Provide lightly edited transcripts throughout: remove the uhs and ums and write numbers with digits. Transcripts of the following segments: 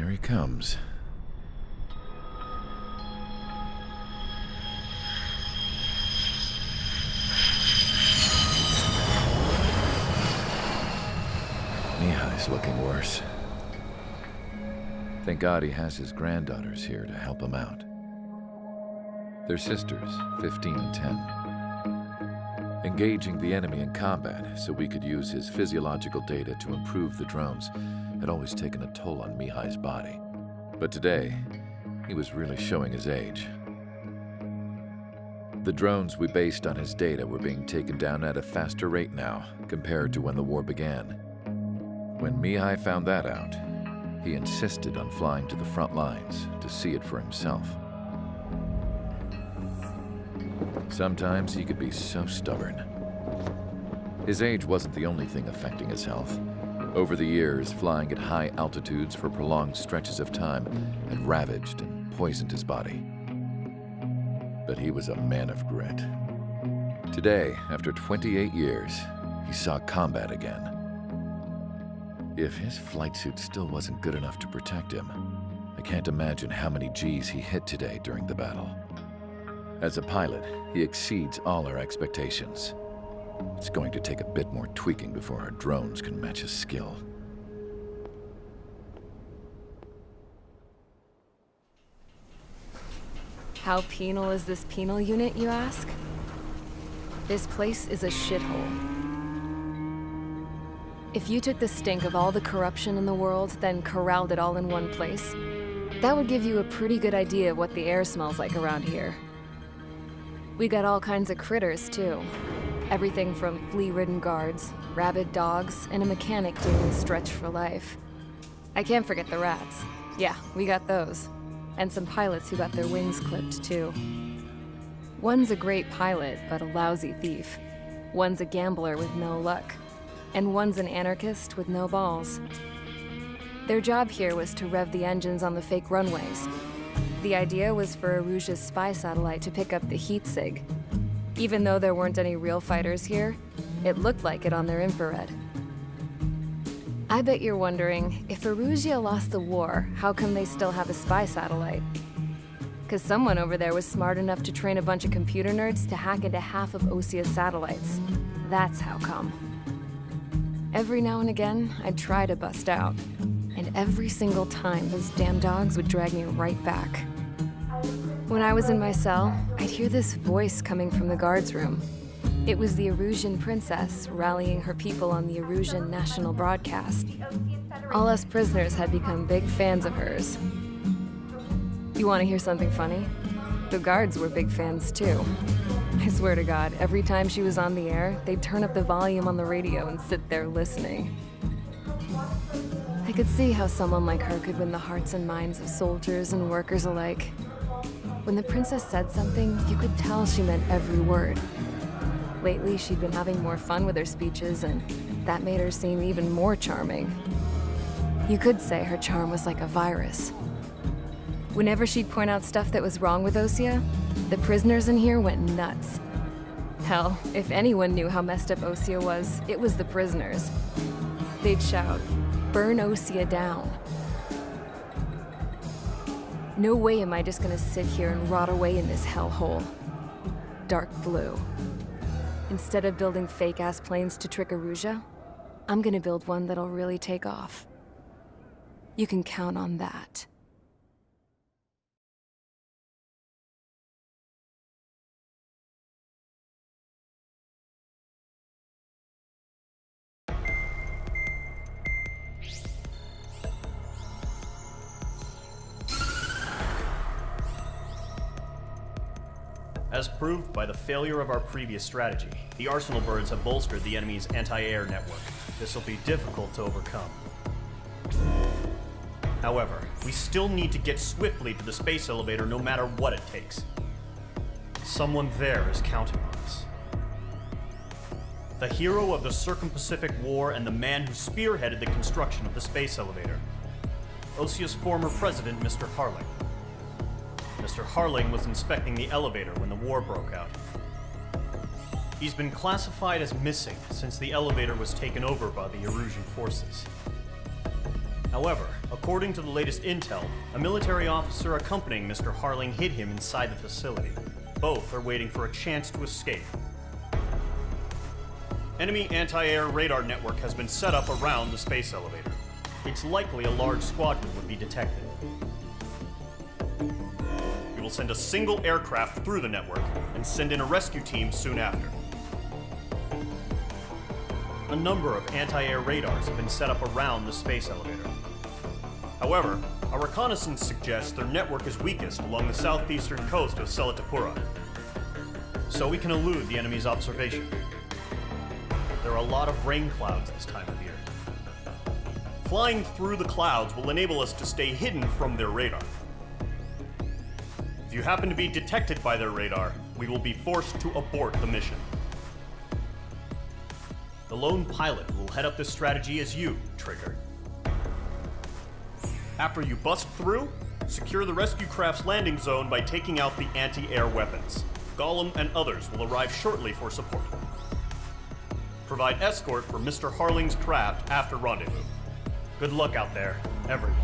Here he comes. Mihai's looking worse. Thank God he has his granddaughters here to help him out. They're sisters, 15 and 10. Engaging the enemy in combat so we could use his physiological data to improve the drones had always taken a toll on Mihai's body. But today, he was really showing his age. The drones we based on his data were being taken down at a faster rate now compared to when the war began. When Mihai found that out, he insisted on flying to the front lines to see it for himself. Sometimes he could be so stubborn. His age wasn't the only thing affecting his health. Over the years, flying at high altitudes for prolonged stretches of time had ravaged and poisoned his body. But he was a man of grit. Today, after 28 years, he saw combat again. If his flight suit still wasn't good enough to protect him, I can't imagine how many G's he hit today during the battle. As a pilot, he exceeds all our expectations. It's going to take a bit more tweaking before our drones can match his skill. How penal is this penal unit, you ask? This place is a shithole. If you took the stink of all the corruption in the world, then corralled it all in one place, that would give you a pretty good idea of what the air smells like around here. We got all kinds of critters, too. Everything from flea-ridden guards, rabid dogs, and a mechanic doing the stretch for life. I can't forget the rats. Yeah, we got those. And some pilots who got their wings clipped, too. One's a great pilot, but a lousy thief. One's a gambler with no luck. And one's an anarchist with no balls. Their job here was to rev the engines on the fake runways. The idea was for Ɂż's spy satellite to pick up the heat sig. Even though there weren't any real fighters here, it looked like it on their infrared. I bet you're wondering, if ₦lost the war, how come they still have a spy satellite? Because someone over there was smart enough to train a bunch of computer nerds to hack into half of Osia's satellites. That's how come. Every now and again, I'd try to bust out. And every single time, those damn dogs would drag me right back. When I was in my cell, I'd hear this voice coming from the guards room. It was the Ł princess rallying her people on the Ł national broadcast. All us prisoners had become big fans of hers. You want to hear something funny? The guards were big fans too. I swear to God, every time she was on the air, they'd turn up the volume on the radio and sit there listening. I could see how someone like her could win the hearts and minds of soldiers and workers alike. When the princess said something, you could tell she meant every word. Lately, she'd been having more fun with her speeches, and that made her seem even more charming. You could say her charm was like a virus. Whenever she'd point out stuff that was wrong with Osia, the prisoners in here went nuts. Hell, if anyone knew how messed up Osia was, it was the prisoners. They'd shout, "Burn Osia down." No way am I just gonna sit here and rot away in this hellhole. Dark blue. Instead of building fake-ass planes to trick ŭ, I'm gonna build one that'll really take off. You can count on that. As proved by the failure of our previous strategy, the Arsenal birds have bolstered the enemy's anti-air network. This will be difficult to overcome. However, we still need to get swiftly to the space elevator no matter what it takes. Someone there is counting on us. The hero of the Circum-Pacific War and the man who spearheaded the construction of the space elevator. Osia's former president, Mr. HARLING. Mr. HARLING was inspecting the elevator when the war broke out. He's been classified as missing since the elevator was taken over by the Erusian forces. However, according to the latest intel, a military officer accompanying Mr. Harling hid him inside the facility. Both are waiting for a chance to escape. Enemy anti-air radar network has been set up around the space elevator. It's likely a large squadron would be detected. We will send a single aircraft through the network and send in a rescue team soon after. A number of anti-air radars have been set up around the space elevator. However, our reconnaissance suggests their network is weakest along the southeastern coast of Selatapura, so we can elude the enemy's observation. There are a lot of rain clouds this time of year. Flying through the clouds will enable us to stay hidden from their radar. If you happen to be detected by their radar, we will be forced to abort the mission. The lone pilot who will head up this strategy is you, Trigger. After you bust through, secure the rescue craft's landing zone by taking out the anti-air weapons. Gollum and others will arrive shortly for support. Provide escort for Mr. Harling's craft after rendezvous. Good luck out there, everyone.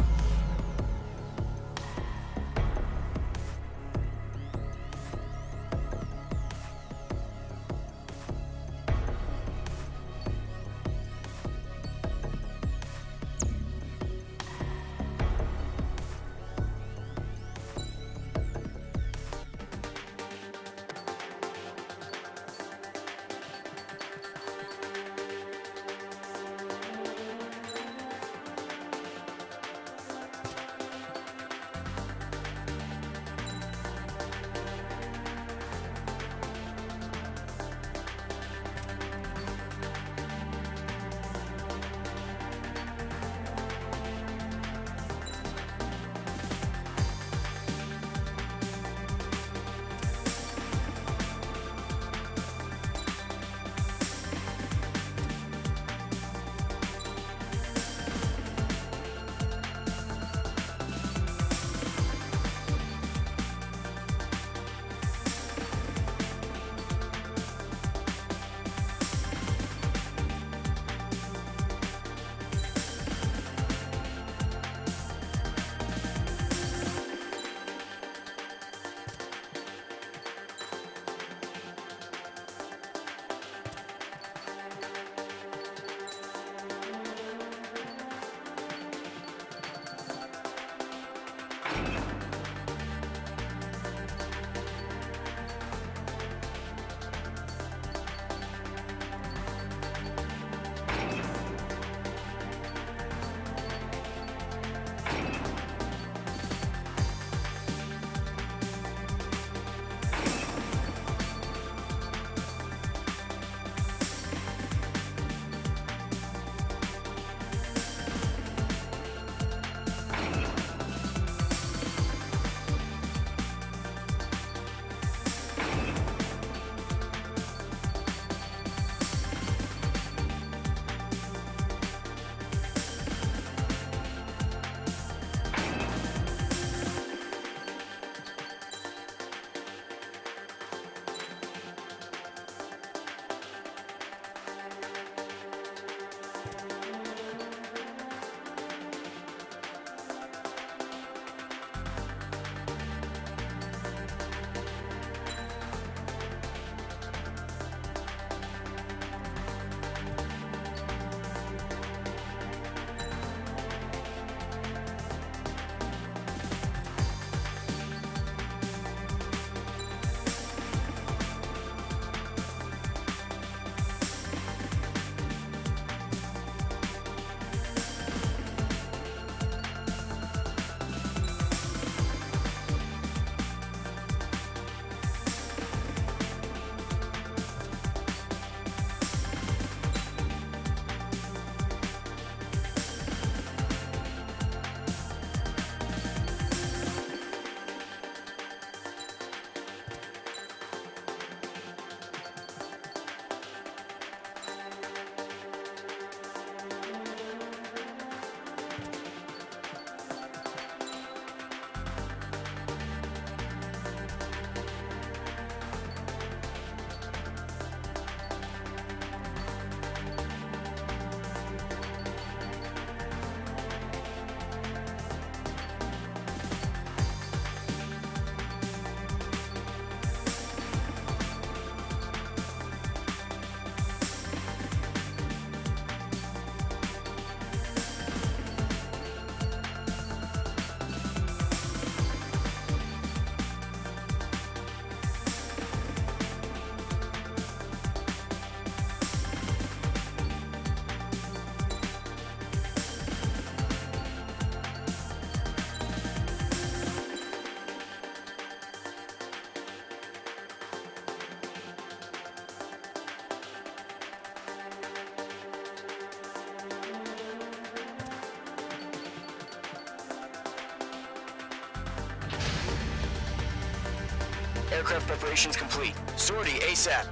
Aircraft preparations complete. Sortie ASAP.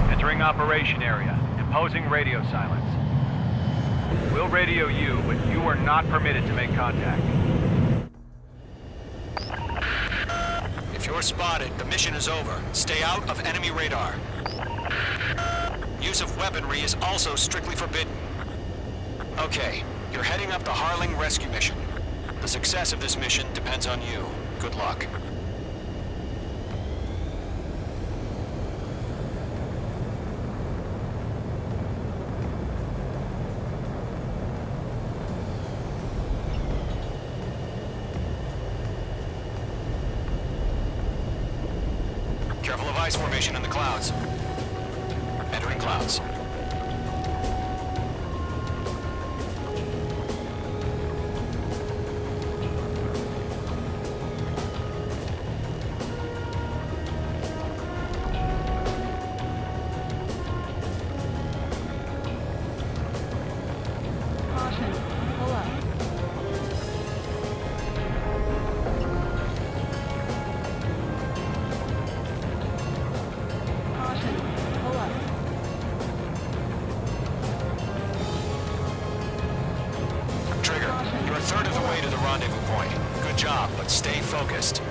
Entering operation area. Imposing radio silence. We'll radio you, but you are not permitted to make contact. If you're spotted, the mission is over. Stay out of enemy radar. Use of weaponry is also strictly forbidden. Okay, you're heading up the HARLING rescue mission. The success of this mission depends on you. Good luck. Careful of ice formation in the clouds. Entering clouds. Trigger, you're a third of the way to the rendezvous point. Good job, but stay focused.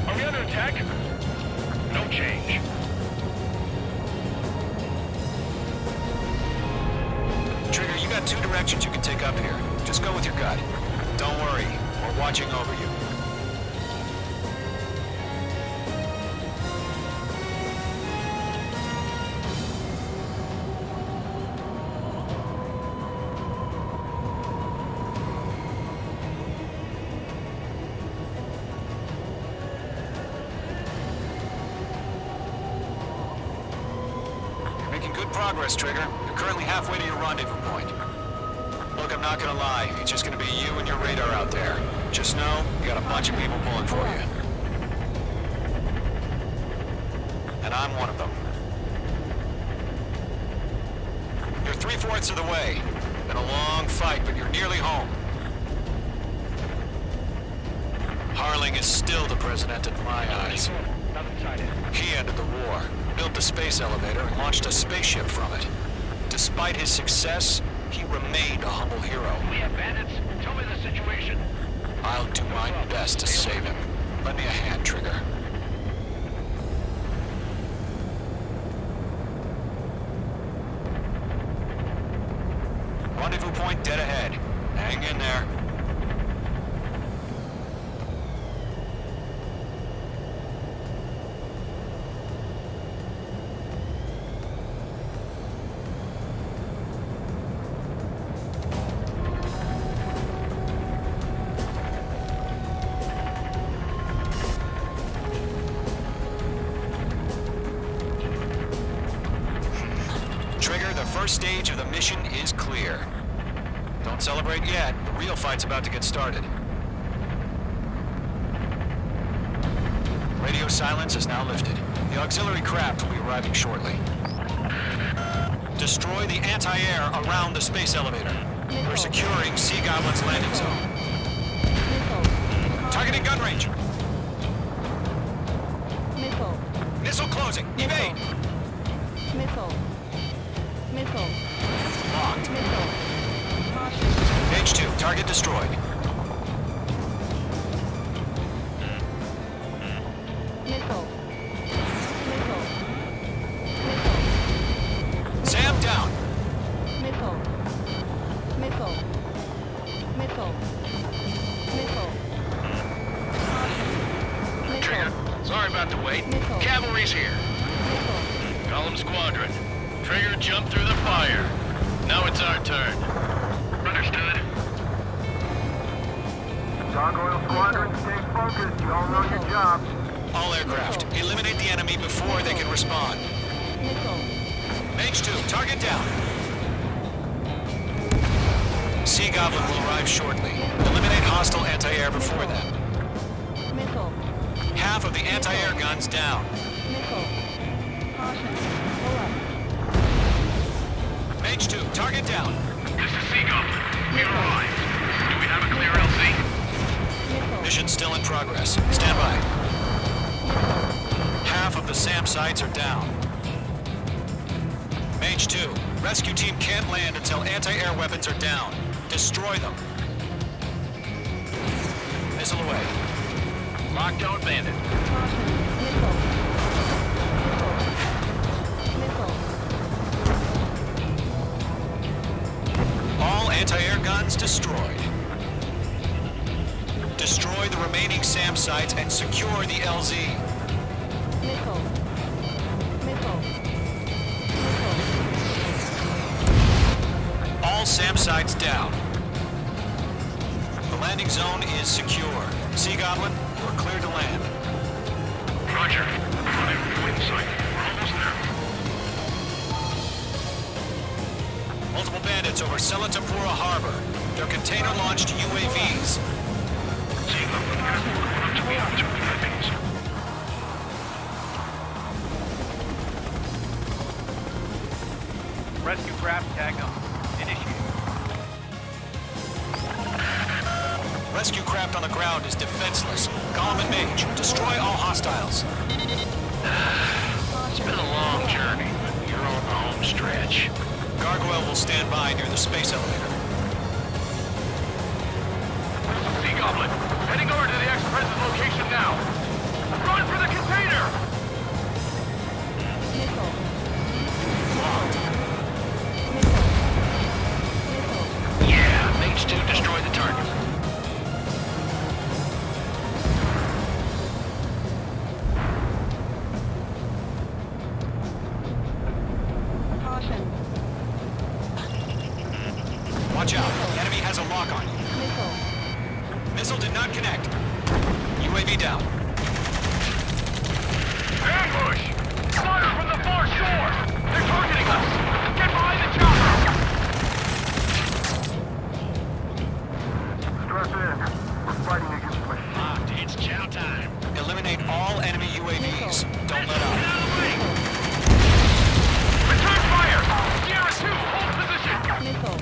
Are we under attack? No change. Trigger, you got two directions you can take up here. Just go with your gut. Don't worry, we're watching over you. You're making good progress, Trigger. You're currently halfway to your rendezvous point. Look, I'm not gonna lie. It's just gonna be you and your radar out there. Just know, you got a bunch of people pulling for you. And I'm one of them. You're 3/4 of the way. Been a long fight, but you're nearly home. HARLING is still the president in my eyes. Nothing sighted. He ended the war, built the space elevator, and launched a spaceship from it. Despite his success, he remained a humble hero. We have bandits? Tell me the situation. I'll do my best to save him. Lend me a hand, Trigger. Rendezvous point dead ahead. Hang in there. Trigger, the first stage of the mission is clear. Don't celebrate yet. The real fight's about to get started. Radio silence is now lifted. The auxiliary craft will be arriving shortly. Destroy the anti-air around the space elevator. We're securing Sea Goblin's landing zone. Targeting gun range. Missile. Missile closing. Evade. Missile. Missile. Locked. Missile. Caution. H2, target destroyed. Missile. Missile. Missile. Missile. Caution. Trigger, Missile. sorry about the wait. Missile. Cavalry's here. Missile. Call them squadron. Trigger jumped through the fire. Now it's our turn. Understood. Gargoyle Squadron, stay focused. You all know your job. All aircraft, eliminate the enemy before they can respond. Missile. Mage 2, target down. Sea Goblin will arrive shortly. Eliminate hostile anti-air before them. Missile. Half of the anti-air guns down. Missile. Caution. Pull up. Mage 2, target down. This is Sea Goblin. We arrived. Do we have a clear LZ? Missile. Mission still in progress. Stand by. Half of the SAM sites are down. Mage 2, rescue team can't land until anti-air weapons are down. Destroy them. Missile away. Lockdown bandit. Caution. Missile. Missile. Missile. All anti-air guns destroyed. Destroy the remaining SAM sites and secure the LZ. Missile. Missile. All SAM sites down. The landing zone is secure. Sea Goblin, you're cleared to land. Roger. Rendezvous in sight. We're almost there. Multiple bandits over Selatapura Harbor. They're container-launched UAVs. Sea Goblin, we're going up to the object landings. Rescue craft tagged on. Initiate. Rescue craft on the ground is defenseless. Golem and Mage, destroy all hostiles. It's been a long journey, but you're on the home stretch. Gargoyle will stand by near the space elevator. Sea Goblin, heading over to the Express's location now. Run for the container! Missile. Yeah, Mage 2, destroy the target. Caution. Watch out, enemy has a lock on you. Missile. Missile did not connect. UAV down. Ambush! Fire from the far shore! They're targeting us! Get behind the chopper! Stress in. We're fighting against machines. Locked, it's chow time. Eliminate all enemy UAVs. Don't let Get up. out of the way! Return fire! Sierra 2, hold position! Missile.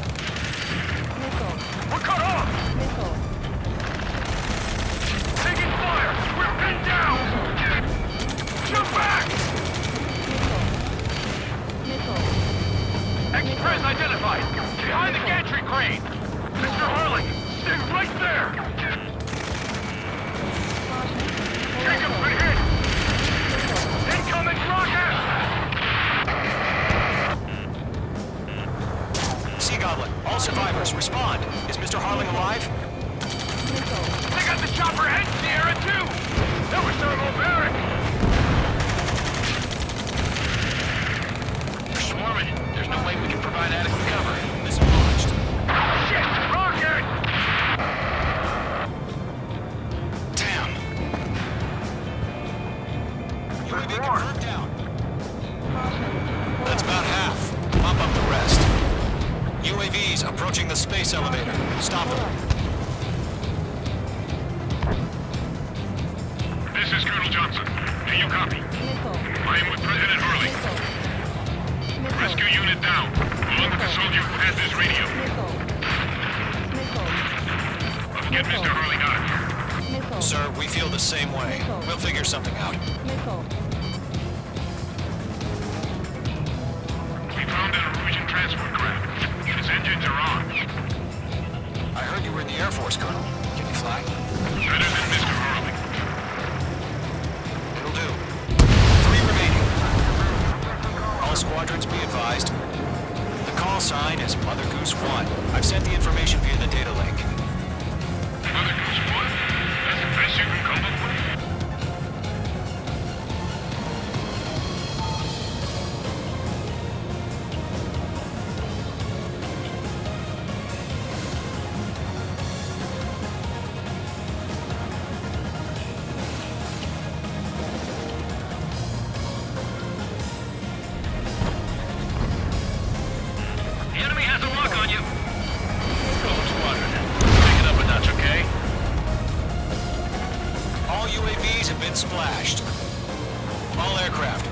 Missile. We're cut off! Missile. Taking fire! We're pinned down! Shoot back! Missile. Express identified! Behind the gantry crane! Mr. Harling, stay right there! Jacob, been hit! Incoming rocket! Sea Goblin, all survivors, respond. Is Mr. Harling alive? They got the chopper and Sierra 2! That was thermobaric! They're swarming. There's no way we can provide adequate cover. Missile launched. Shit! Rocket! Damn. UAV confirmed down. That's about half. Bump up the rest. UAVs approaching the space elevator. Stop them. This is Colonel Johnson. Do you copy? Missile. I am with President Harling. Missile. Rescue unit down, along with the soldier who has this radio. Missile. Missile. Let's get Mr. Harling out of here. Missile. Sir, we feel the same way. We'll figure something out. Missile. We found an Norwegian transport craft. Its engines are on. I heard you were in the Air Force, Colonel. Can you fly? Better than Mr. Harling. It'll do. 3 remaining. All squadrons be advised. The call sign is Mother Goose 1. I've sent the information via the data link.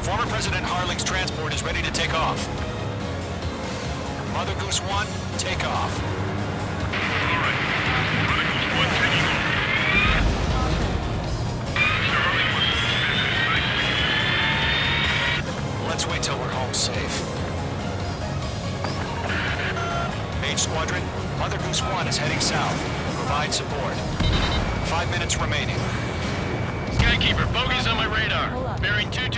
Former President Harling's transport is ready to take off. Mother Goose 1, take off. All right. Mother Goose 1 taking off. Mr. Harling was suspended. Let's wait till we're home safe. Mage Squadron, Mother Goose 1 is heading south. Provide support. 5 minutes remaining. Skykeeper, bogey's on my radar. Bearing 220.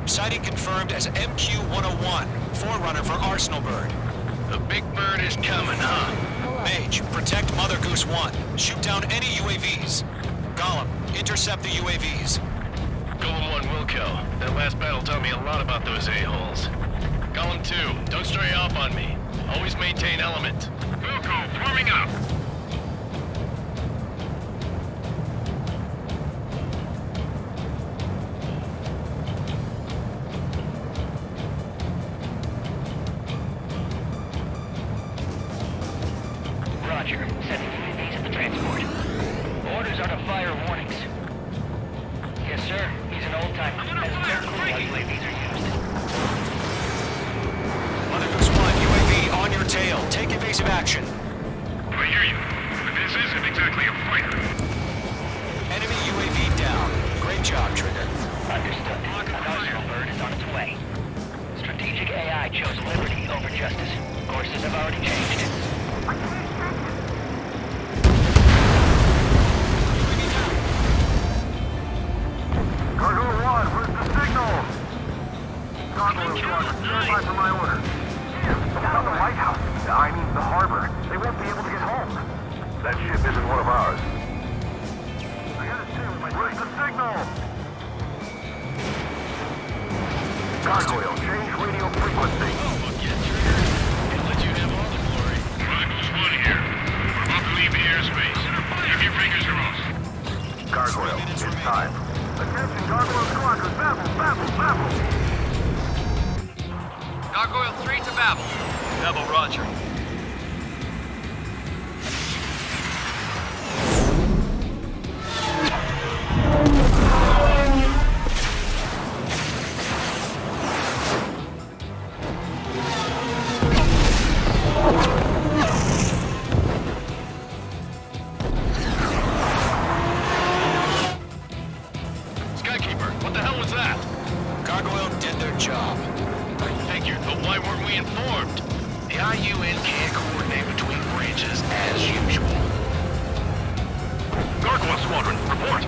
Sighting confirmed as MQ-101, forerunner for Arsenal Bird. The big bird is coming, huh? Mage, protect Mother Goose 1. Shoot down any UAVs. Gollum, intercept the UAVs. Golem 1 will kill. That last battle taught me a lot about those a-holes. Golem 2, don't stray off on me. Always maintain element. Wilco, forming up. Roger. Sending UAVs at the transport. Orders are to fire warnings. Yes, sir. He's an old-timer. Has a fair clue how UAVs are used. Mother Goose 1, UAV on your tail. Take evasive action. I hear you. But this isn't exactly a fighter. Enemy UAV down. Great job, Trigger. Understood. An Arsenal Bird is on its way. Strategic AI chose liberty over justice. Courses have already changed. Cargo 1, where's the signal? Cargo Squadron, stand by for my order. Down the lighthouse. I mean the harbor. They won't be able to get home. That ship isn't one of ours. I got a sim. Where's the signal? Gargoyle, change radio frequency. Can't let you have all the glory. Mother Goose 1 here. We're about to leave the airspace. Keep your fingers crossed. Gargoyle, it's time. Attention, Gargoyle Squadron, babble. Gargoyle 3 to Babel. Babel, roger. Skykeeper, what the hell was that? Gargoyle did their job. I figured, but why weren't we informed? The IUN can't coordinate between branches as usual. Gargoyle Squadron, report.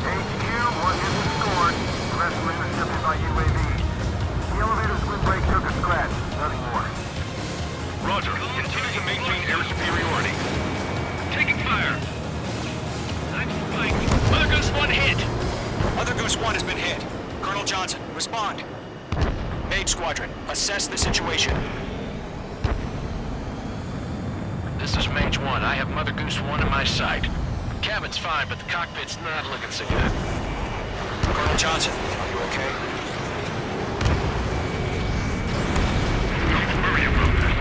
HQ, one hit was scored. The rest were intercepted by UAV. The elevator's wind brake took a scratch. Nothing more. Roger. Continue to maintain air superiority. Taking fire. I'm flanking. Mother Goose 1 hit. Mother Goose 1 has been hit. Colonel Johnson, respond. Mage Squadron, assess the situation. This is Mage 1. I have Mother Goose 1 in my sight. Cabin's fine, but the cockpit's not looking so good. Colonel Johnson, are you okay? Don't worry about that.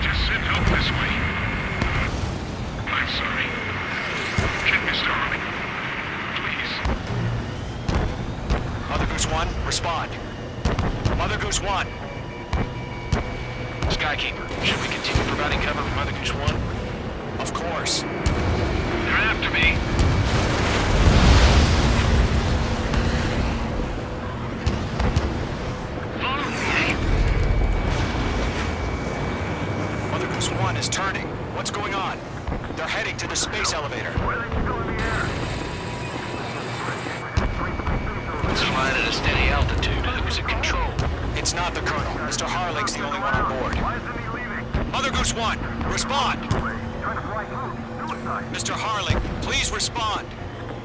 Just send help this way. I'm sorry. Get Mr. Harling. Please. Mother Goose 1, respond. Mother Goose 1. Skykeeper, should we continue providing cover for Mother Goose 1? Of course. They're after me. Follow me. Mother Goose 1 is turning. What's going on? They're heading to the space elevator. Why are they still in the air? It's flying at a steady altitude. Who's in control? It's not the Colonel. Mr. Harling's the only one on board. Why isn't he leaving? Mother Goose 1, respond. He's trying to fly through. Suicide. Mr. Harling, please respond.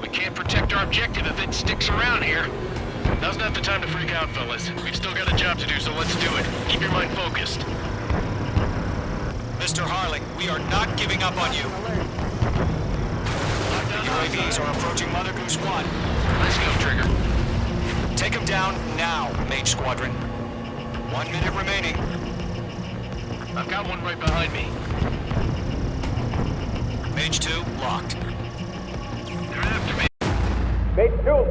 We can't protect our objective if it sticks around here. Now's not the time to freak out, fellas. We've still got a job to do, so let's do it. Keep your mind focused. Mr. Harling, we are not giving up on you. The UAVs are approaching Mother Goose 1. Let's go, Trigger. Take them down now, Mage Squadron. 1 minute remaining. I've got one right behind me. Mage 2, locked. They're after me. Mage 2.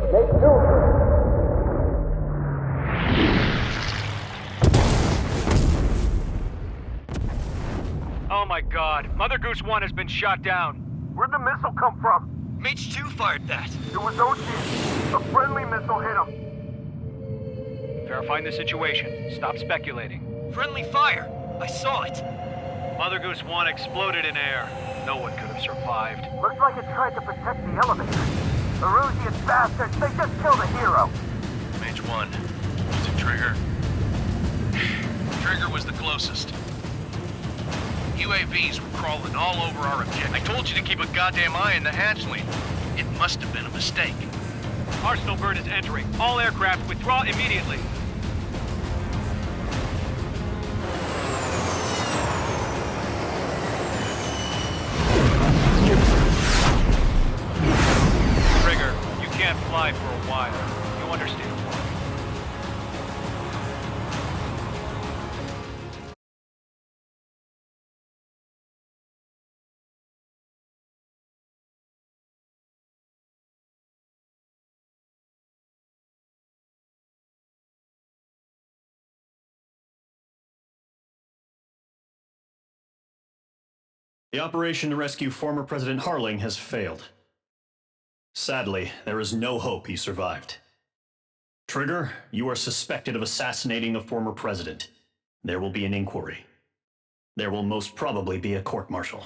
Goose 1 has been shot down. Where'd the missile come from? Mage 2 fired that. It was OG. A friendly missile hit him. Verifying the situation. Stop speculating. Friendly fire. I saw it. Mother Goose 1 exploded in air. No one could have survived. Looks like it tried to protect the elevator. The Rusian bastards, they just killed a hero. Mage 1. Was it Trigger? Trigger was the closest. UAVs were crawling all over our objective. I told you to keep a goddamn eye on the hatchling. It must have been a mistake. Arsenal bird is entering. All aircraft withdraw immediately. Trigger, you can't fly for a while. You understand why. The operation to rescue former President Harling has failed. Sadly, there is no hope he survived. Trigger, you are suspected of assassinating a former president. There will be an inquiry. There will most probably be a court-martial.